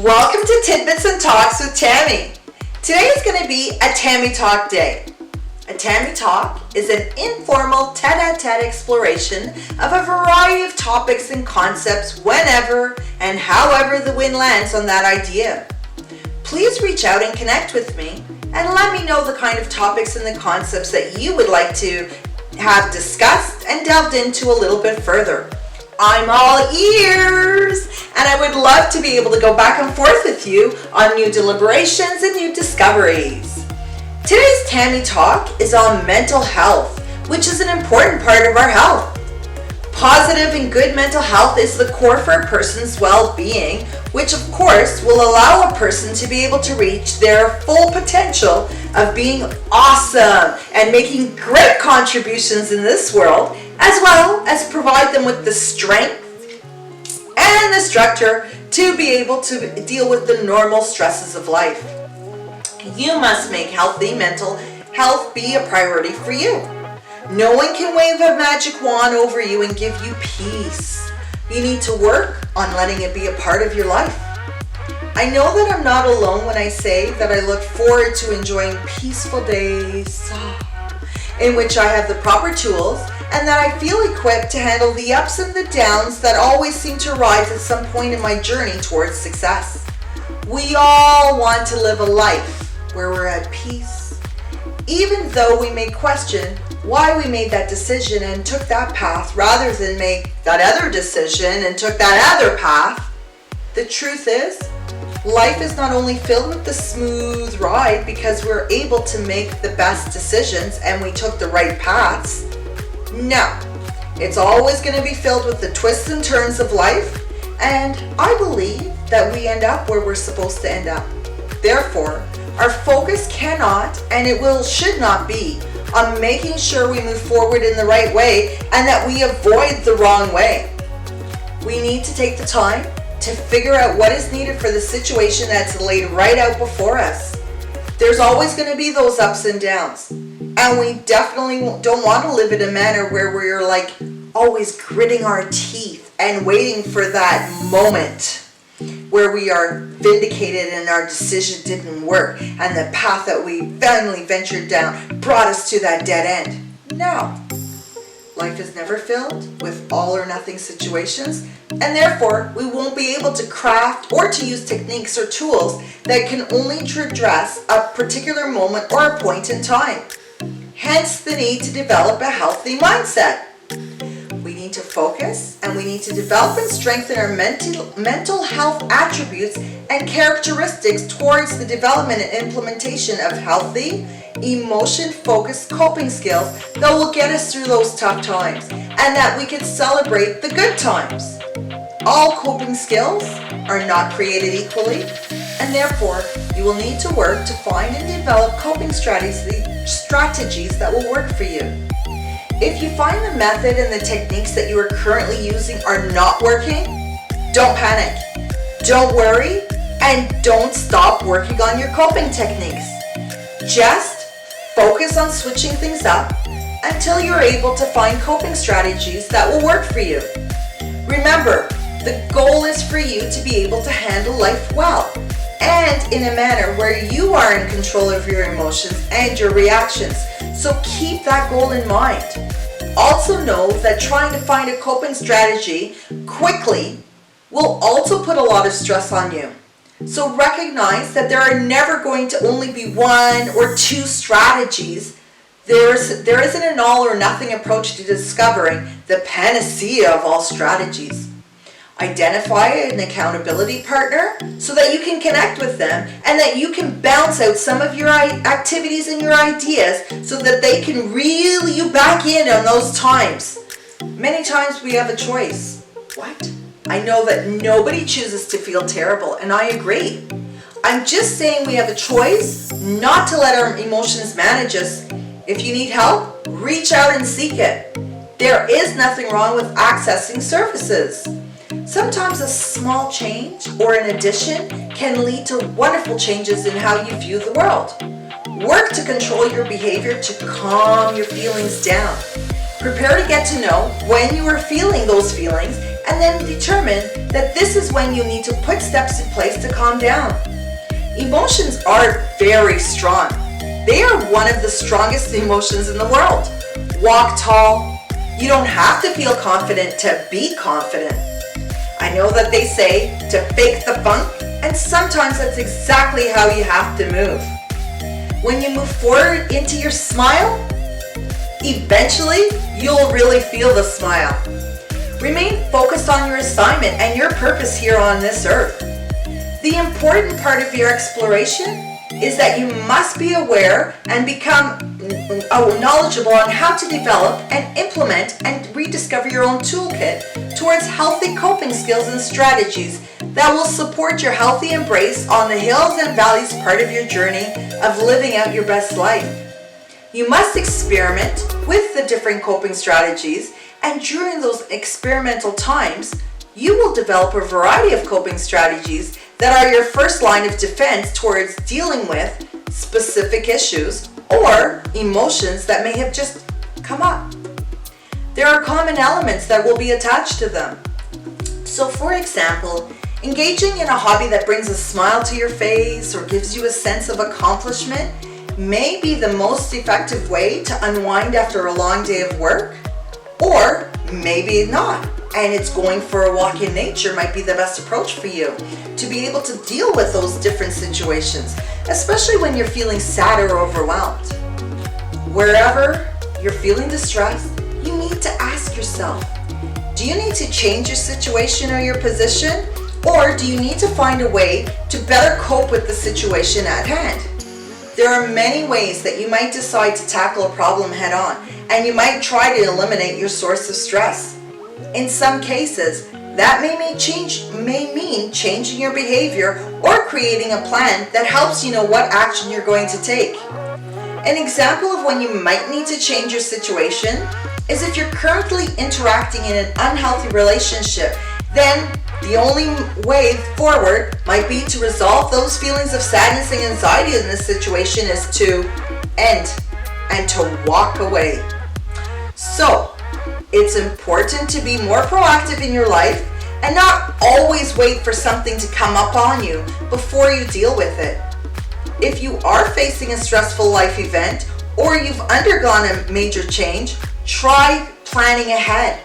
Welcome to Tidbits and Talks with Tammy. Today is going to be a Tammy Talk day. A Tammy Talk is an informal tete-a-tete exploration of a variety of topics and concepts whenever and however the wind lands on that idea. Please reach out and connect with me and let me know the kind of topics and the concepts that you would like to have discussed and delved into a little bit further. I'm all ears, and I would love to be able to go back and forth with you on new deliberations and new discoveries. Today's Tammy Talk is on mental health, which is an important part of our health. Positive and good mental health is the core for a person's well-being, which of course will allow a person to be able to reach their full potential of being awesome and making great contributions in this world, as well as provide them with the strength and the structure to be able to deal with the normal stresses of life. You must make healthy mental health be a priority for you. No one can wave a magic wand over you and give you peace. You need to work on letting it be a part of your life. I know that I'm not alone when I say that I look forward to enjoying peaceful days in which I have the proper tools and that I feel equipped to handle the ups and the downs that always seem to rise at some point in my journey towards success. We all want to live a life where we're at peace, even though we may question why we made that decision and took that path rather than make that other decision and took that other path. The truth is, life is not only filled with the smooth ride because we're able to make the best decisions and we took the right paths. No, it's always going to be filled with the twists and turns of life, and I believe that we end up where we're supposed to end up. Therefore, our focus cannot and should not be on making sure we move forward in the right way and that we avoid the wrong way. We need to take the time to figure out what is needed for the situation that's laid right out before us. There's always going to be those ups and downs, and we definitely don't want to live in a manner where we're like always gritting our teeth and waiting for that moment where we are vindicated and our decision didn't work and the path that we finally ventured down brought us to that dead end. No. Life is never filled with all or nothing situations, and therefore we won't be able to craft or to use techniques or tools that can only address a particular moment or a point in time. Hence the need to develop a healthy mindset. We need to focus and we need to develop and strengthen our mental health attributes and characteristics towards the development and implementation of healthy, emotion-focused coping skills that will get us through those tough times and that we can celebrate the good times. All coping skills are not created equally, and therefore you will need to work to find and develop coping strategies that will work for you. If you find the method and the techniques that you are currently using are not working, don't panic, don't worry, and don't stop working on your coping techniques. Just focus on switching things up until you're able to find coping strategies that will work for you. Remember, the goal is for you to be able to handle life well and in a manner where you are in control of your emotions and your reactions. So keep that goal in mind. Also know that trying to find a coping strategy quickly will also put a lot of stress on you. So recognize that there are never going to only be one or two strategies. There isn't an all or nothing approach to discovering the panacea of all strategies. Identify an accountability partner so that you can connect with them and that you can bounce out some of your activities and your ideas so that they can reel you back in on those times. Many times we have a choice. What? I know that nobody chooses to feel terrible, and I agree. I'm just saying we have a choice not to let our emotions manage us. If you need help, reach out and seek it. There is nothing wrong with accessing services. Sometimes a small change or an addition can lead to wonderful changes in how you view the world. Work to control your behavior to calm your feelings down. Prepare to get to know when you are feeling those feelings and then determine that this is when you need to put steps in place to calm down. Emotions are very strong. They are one of the strongest emotions in the world. Walk tall. You don't have to feel confident to be confident. I know that they say to fake the funk, and sometimes that's exactly how you have to move. When you move forward into your smile, eventually you'll really feel the smile. Remain focused on your assignment and your purpose here on this earth. The important part of your exploration is that you must be aware and become knowledgeable on how to develop and implement and rediscover your own toolkit towards healthy coping skills and strategies that will support your healthy embrace on the hills and valleys part of your journey of living out your best life. You must experiment with the different coping strategies, and during those experimental times, you will develop a variety of coping strategies that are your first line of defense towards dealing with specific issues or emotions that may have just come up. There are common elements that will be attached to them. So for example, engaging in a hobby that brings a smile to your face or gives you a sense of accomplishment may be the most effective way to unwind after a long day of work, or maybe not. And it's going for a walk in nature might be the best approach for you to be able to deal with those different situations, especially when you're feeling sad or overwhelmed. Wherever you're feeling distressed, you need to ask yourself, do you need to change your situation or your position, or do you need to find a way to better cope with the situation at hand? There are many ways that you might decide to tackle a problem head on, and you might try to eliminate your source of stress. In some cases, that may mean changing your behavior or creating a plan that helps you know what action you're going to take. An example of when you might need to change your situation is if you're currently interacting in an unhealthy relationship, then the only way forward might be to resolve those feelings of sadness and anxiety in this situation is to end and to walk away. So, it's important to be more proactive in your life and not always wait for something to come up on you before you deal with it. If you are facing a stressful life event or you've undergone a major change, try planning ahead.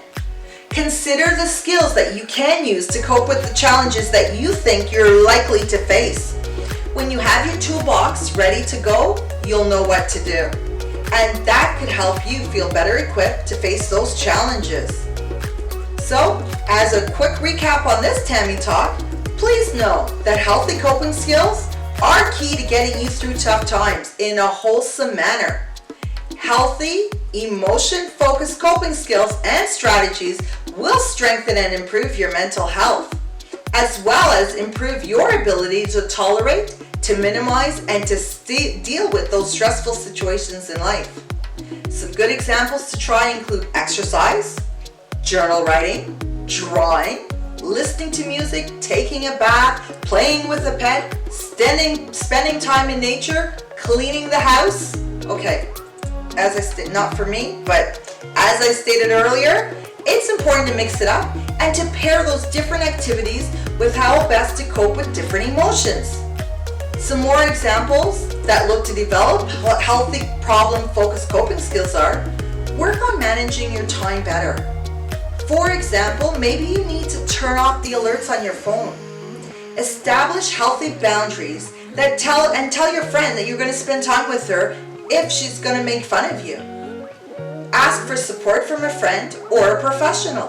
Consider the skills that you can use to cope with the challenges that you think you're likely to face. When you have your toolbox ready to go, you'll know what to do. And that could help you feel better equipped to face those challenges. So, as a quick recap on this Tammy Talk, please know that healthy coping skills are key to getting you through tough times in a wholesome manner. Healthy, emotion-focused coping skills and strategies will strengthen and improve your mental health, as well as improve your ability to tolerate, to minimize, and to deal with those stressful situations in life. Some good examples to try include exercise, journal writing, drawing, listening to music, taking a bath, playing with a pet, spending time in nature, cleaning the house. Okay, not for me, but as I stated earlier, it's important to mix it up and to pair those different activities with how best to cope with different emotions. Some more examples that look to develop what healthy problem-focused coping skills are: work on managing your time better. For example, maybe you need to turn off the alerts on your phone. Establish healthy boundaries that tell your friend that you're going to spend time with her if she's going to make fun of you. Ask for support from a friend or a professional.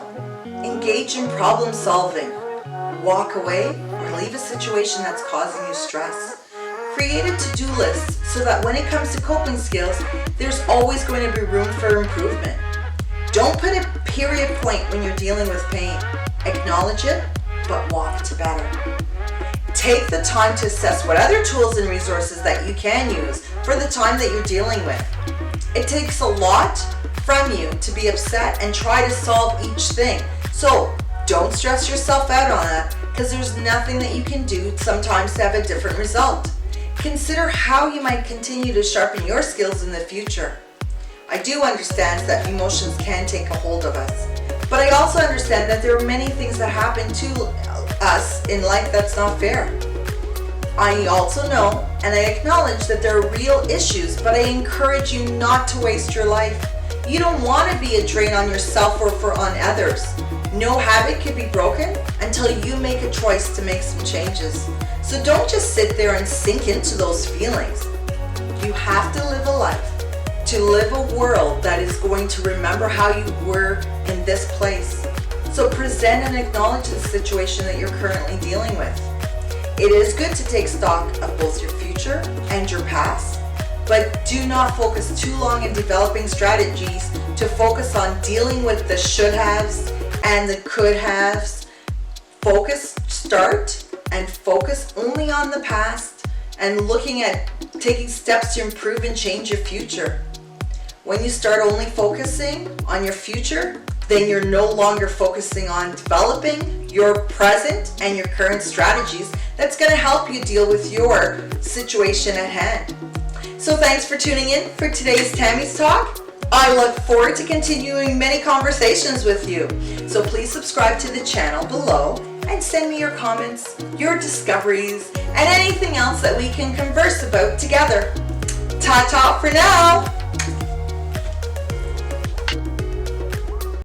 Engage in problem solving. Walk away or leave a situation that's causing you stress. Create a to-do list so that when it comes to coping skills, there's always going to be room for improvement. Don't put a period point when you're dealing with pain. Acknowledge it, but walk to better. Take the time to assess what other tools and resources that you can use for the time that you're dealing with. It takes a lot from you to be upset and try to solve each thing. So don't stress yourself out on that, because there's nothing that you can do sometimes to have a different result. Consider how you might continue to sharpen your skills in the future. I do understand that emotions can take a hold of us, But I also understand that there are many things that happen to us in life that's not fair. I also know and I acknowledge that there are real issues, but I encourage you not to waste your life. You don't want to be a drain on yourself or on others. No habit can be broken until you make a choice to make some changes. So don't just sit there and sink into those feelings. You have to live a life, to live a world that is going to remember how you were in this place. So present and acknowledge the situation that you're currently dealing with. It is good to take stock of both your future and your past, but do not focus too long in developing strategies to focus on dealing with the should-haves and the could-haves. Start and focus only on the past and looking at taking steps to improve and change your future. When you start only focusing on your future, then you're no longer focusing on developing your present and your current strategies that's going to help you deal with your situation at hand. So thanks for tuning in for today's Tammy's Talk. I look forward to continuing many conversations with you. So please subscribe to the channel below and send me your comments, your discoveries, and anything else that we can converse about together. Ta-ta for now!